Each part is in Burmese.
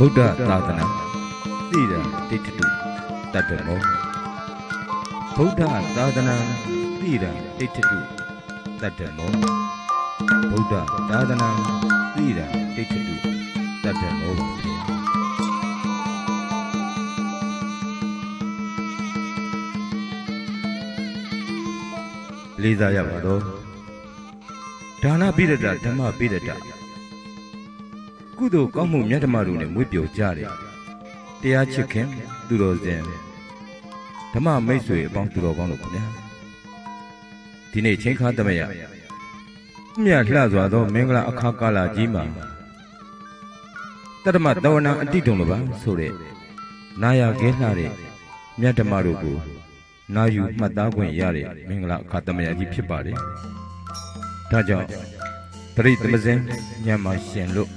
Buddha Dadana, Sira, Dictu, Tatamo. Buddha Dadana, Sira, Dictu, Tatamo. Buddha Dadana, Sira, Dictu, Tatamo. Liza Yavado Dana Bidata, Dama Bidata. Kudo Kamu Yatamaru and Whipio Jari. They are chicken, Duros then. Tama Mesue about to Rogono. Tine Chenka Damaya Mia Lazado, Mengla Akakala Jima Tadama Dona and Titonova, Sore Naya Gelare, Yatamarugu. Now you Madagwen Yari, Mingla Katamaya Jipari. Taja, Three Tamazen, Yama Shen look.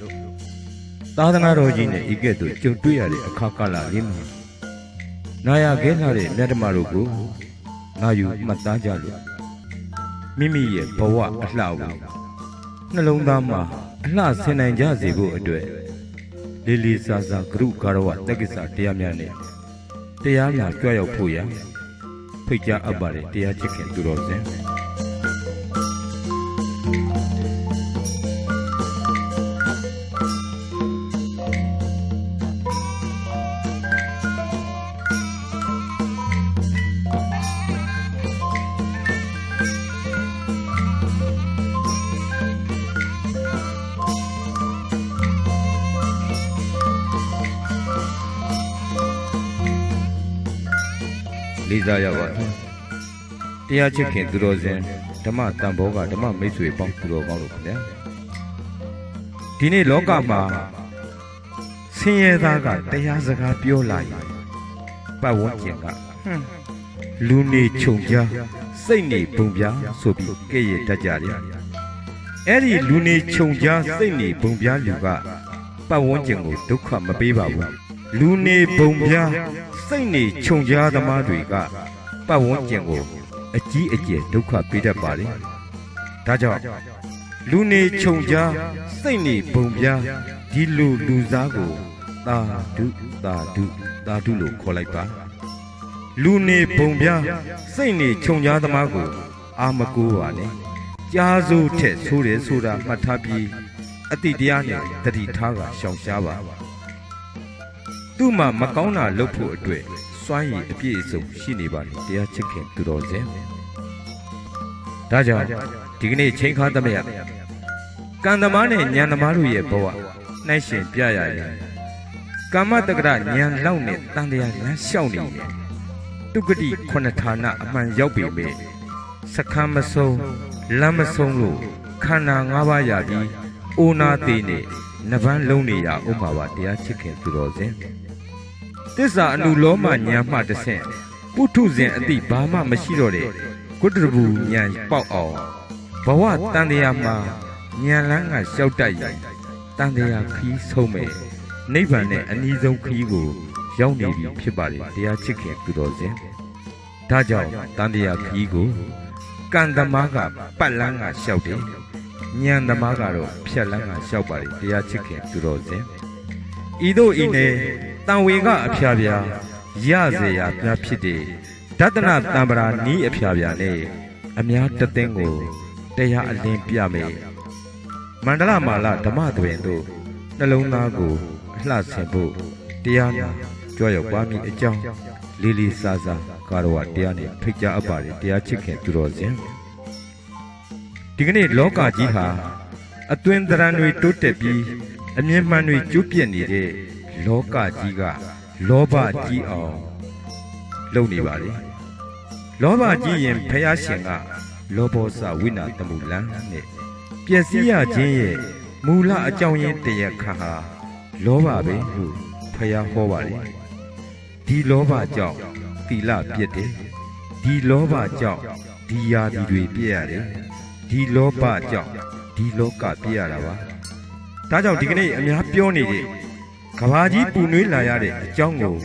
Tadana Rojine, Igetu, Chutuyari, Kakala Lima. Naya Gelare, Yatamarugu. Now you Matajalu. Mimi, Pawa, Atlau. Nalondama, Atlas Senajazigo Adwe. Lili Saza, Gru Karawa, Tegisa, Tiamiane. Tiana, Joya Puya. Picture about it, dear chicken to Rosen. Liza Yava Tia chicken to Rosen, Tama Tamboga, Tama Misui Pump to Rogan. Tini Lokama Siendaga, Teyazaga Piola by one Jenga Luni Chunja, Saini Bumbia, Sobi, Gay Tajari. Eri Luni Chunja, Saini Bumbia Luga, by one Jengo, Duka Mabiba. Luni Bumbia. Saini Chonja the Madriga, Pawon Jango, a G a J, Duka Peter Bari. Taja Lune Chonja, Saini Bumbia, Dilu Luzago, Da Dulu Kolaipa. Lune Bumbia, Saini Chonja the Mago, Amaguane, Jazu Tet Sure Sura Matapi, Atidiane, Taditaga, Shawshava. Tuma Macona Lopu Dwe, Swai a piece of Shiniban, dear chicken to Rosen. Taja, Tigni Chenka the Maya Kandamane, Yanamaru Boa, Nation Piaya Kamatagra, Yan Laune, Tandia, Shawni Tukadi Konatana, Aman Yobi me Sakamaso, Lamasongo, Kana Ngawayadi, Una Dine, Navan Lonia, Umawa, dear chicken to Rosen. This are new Loma Yama the same. Putuzen and the Bama Mashirore, Kudrabu Yan Pao. Bawa Tandiama, Yanlanga Shoutai, Tandia Key Some, Navane and Izo Kigo, Yoni Pibari, dear chicken to Rosen. Taja, Tandia Kigo, Kandamaga, Palanga Shouting, Nyandamagaro, Pialanga Shaubari, dear chicken to Rosen. Ido ine. Tanwiga Piavia, Yazia, Yapide, Tatana Tambra, Ni Piaviane, Amiata Tengo, Dea Olympia me Mandala Mala, Tamadwendo, Nalonago, Lasembo, Diana, Joy of Wami Ejang, Lili Saza, Karawa Diani, picture about it, dear chicken to Rosen. Dignity Loka Jiha, a twin the runway to Tepi, a mere man with Jupian. Loka Jiga, Loba Ji Loni Valley Loba Ji and Payashinga, Lobosa Wina Tamulan, Piasia Jay, Mula Ajayan Tea Kaha, Loba Behu, Paya Hovali, Di Loba Jow, Tila Piete, Di Loba Jow, Dia Di Piare, Di Loba Jow, Di Loka Piarava. Taja Dignity and Yapioni. Kawaji Punu Layare, Jongo,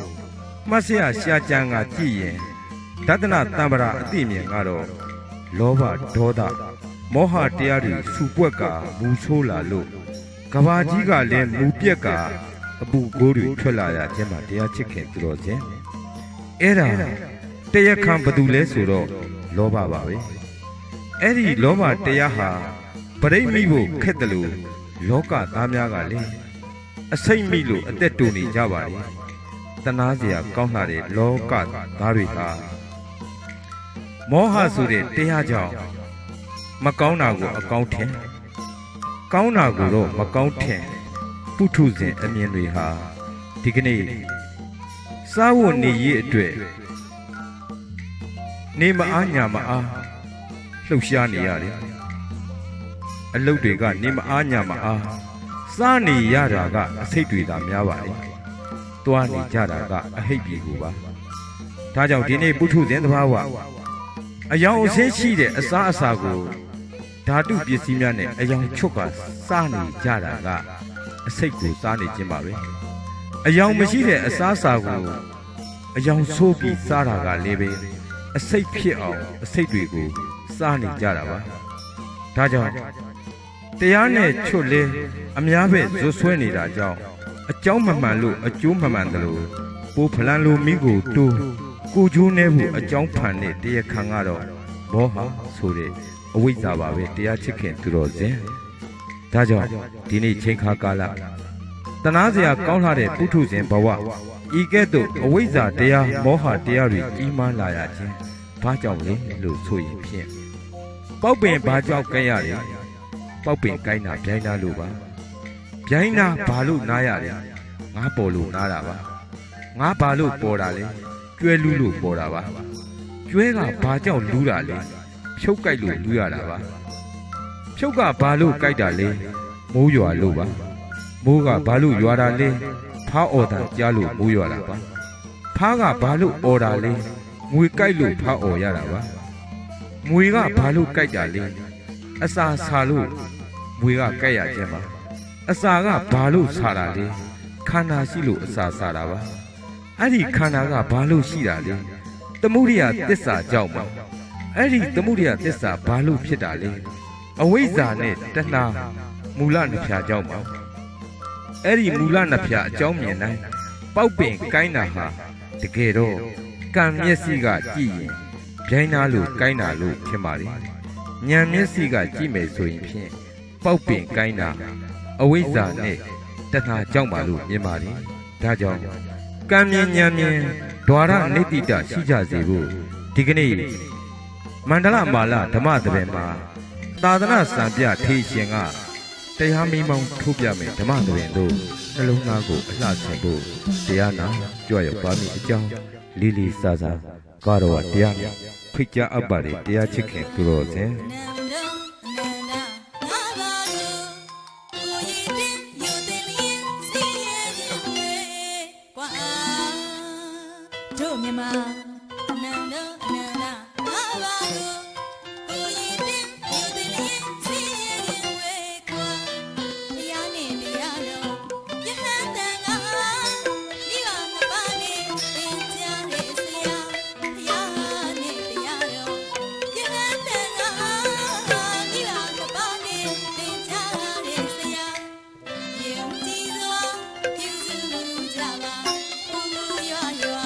Masia Shajanga Tiye, Tatana Tambara Timi Garo, Lova Doda, Moha Tiari, Supueka, Musola Lu, Kawajiga Len Mupieka, အပူကိုးတွေထွက်လာရခြင်းမှာတရားချစ်ခင်သူတော်ချင်းအဲ့ဒါတရားခံဘသူလဲဆိုတော့လောဘပါပဲအဲ့ဒီလောဘတရားဟာပရိမိဖို့ခက်တယ်လို့လောကသားများကလည်းအစိမ့်မိလို့အသက်တူနေကြပါလေတနာစရာကောင်းလာတဲ့လောကသားတွေဟာမောဟဆိုတဲ့တရားကြောင့်မကောင်းတာကိုအကောင်းထင်ကောင်းတာကိုတော့မကောင်းထင်ပုထုဇဉ်အမြင်တွေဟာဒီကနေ့စားဝတ်နေရေးအတွက်နေမအားညာမအားလှုပ်ရှားနေရတယ်အလုပ်တွေကနေမအားညာမအားစားနေရတာကအစိတ်တွေသာများပါလေတွားနေကြတာကအဟိတ်ပြေကိုပါဒါကြောင့်ဒီနေ့ပုထုဇဉ်သဘာဝအယောင်အဆင်းရှိတဲ့အစားအစာကိုဓာတုပစ္စည်းများနဲ့အယောင်ချွတ်ကစားနေကြတာကအစိတ်ကိုစားနေခြင်းပါပဲအယောင်မရှိတဲ့အစားအစာကိုအယောင်ဆိုးပြီးစားတာကလည်းပဲအစိတ်ဖြစ်အောင်အစိတ်တွေကိုစားနေကြတာပါဒါကြောင့်တရားနဲ့ချွတ်လဲအများပဲဇွတ်ဆွဲနေတာကြောင့်အကြောင်းမမှန်လို့အကျိုးမမှန်တယ်လို့ပိုးဖလန်လိုမိကိုတိုးကိုကျိုးနေဖို့အကြောင်းဖန်တဲ့တရားခံကတော့မောဟဆိုတဲ့အဝိဇ္ဇာပါပဲတရားချစ်ခင်သူတော်စင်ဒါကြောင့်ဒီနေ့ချိန်ခါကာလတနာစရာကောင်းလာတဲ့ပုထုဇဉ်ဘဝဤကဲ့သို့အဝိဇ္ဇာတရားမောဟတရားတွေကြီးမားလာရခြင်းဘာကြောင့်လဲလို့ဆိုရင်ဖြင့်ပေါက်ပင်ဘာကြောင့်ကဲရလဲပေါက်ပင်ကိုင်းတာဗျိုင်းတာလို့ပါဗျိုင်းတာဘာလို့နားရလဲငါပေါ်လို့နားတာပါငါဘာလို့ပေါ်တာလဲကျွဲလူးလို့ပေါ်တာပါကျွဲကဘာကြောင့်လူးတာလဲဖြုတ်ကြိုက်လို့လူးရတာပါဖြုတ်ကဘာလို့ကြိုက်တာလဲမိုးရွာလို့ပါမိုးကဘာလို့ရွာတာလဲဖားအော်တာကြားလို့မိုးရွာတာပါဖားကဘာလို့အော်တာလဲငွေကြိုက်လို့ဖားအော်ရတာပါငွေကဘာလို့ကြိုက်တာလဲအစာဆာလို့ငွေကကြိုက်ရခြင်းပါအစာကဘာလို့ဆာတာလဲခန္ဓာရှိလို့အစာဆာတာပါအဲ့ဒီခန္ဓာကဘာလို့ရှိတာလဲသမုဒိယသစ္စာကြောင့်ပါအဲ့ဒီသမုဒိယသစ္စာဘာလို့ဖြစ်တာလဲအဝိဇ္ဇာနဲ့တဏှာမူလနှစ်ဖြာကြောင့်ပါအဲ့ဒီမူလနှစ်ဖြာအကြောင်းမြင်တိုင်းပေါက်ပင်ကိုင်းတာဟာတကယ်တော့ကံမျက်စိကကြည့်ရင်ဗျိုင်းနာလို့ကိုင်းတာလို့ထင်ပါလေဉာဏ်မျက်စိကကြည့်မယ်ဆိုရင်ဖြင့်ပေါက်ပင်ကိုင်းတာအဝိဇ္ဇာနဲ့တဏှာကြောင့်ပါလို့မြင်ပါလေဒါကြောင့်ကံမြင်ဉာဏ်မြင်ဓဝရနိတိတရှိကြစေဖို့ဒီကနေ့မန္တလမာလဓမ္မသဘင်မှာသာသနာစံပြထေရှင်ကတရားမီးမောင်းထုတ်ပြမယ်ဓမ္မသဘင်တို့နှလုံးသားကိုအလှဆင်ဖို့တရားနာကြွရောက်ပါမည်အကြောင်းလေးလေးစားစားကာတော်ကတရားဖိတ်ကြားအပ်ပါလေတရားချစ်ခင်သူတော်စင်တို့မြန်မာနန္ဒနန္ဒဟာပါကိုရင်တင်ယူတင်ရင်စီရင်ဝေခွာတရားနဲ့တရားတော်ယဟန်တန်ကမိဘနှစ်ပါးနဲ့သင်ကြားတဲ့ဆရာတရားနဲ့တရားတော်ယဟန်တန်ကမိဘနှစ်ပါးနဲ့သင်ကြားတဲ့ဆရာယုံကြည်စွာပြုစုကြပါဘုရားရွာ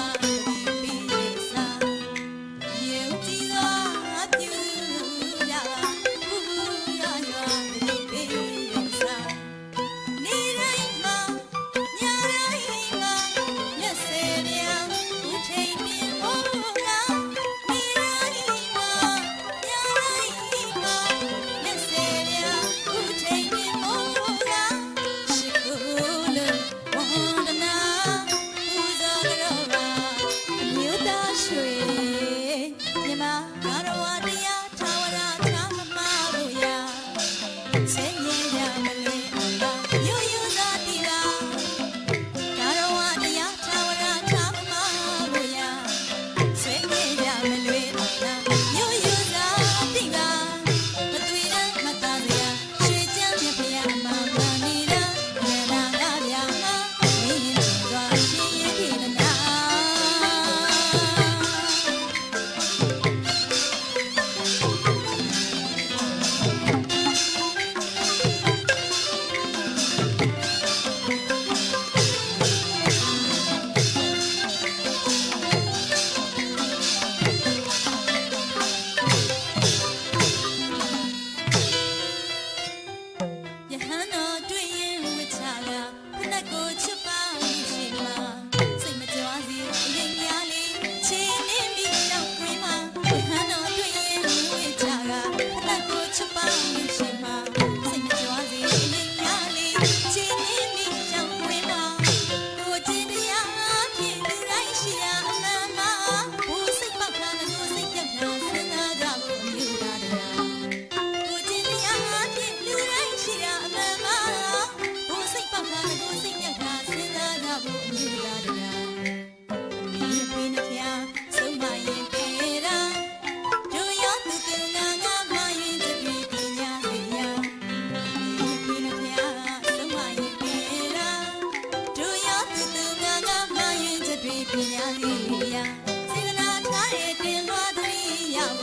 တင်ညာလေးလေးရာစေတနာထားတဲ့တင်လွှားသမီးရောက်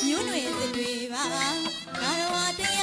မျိုးနွယ်စတွေပါငါတော်ဝတရား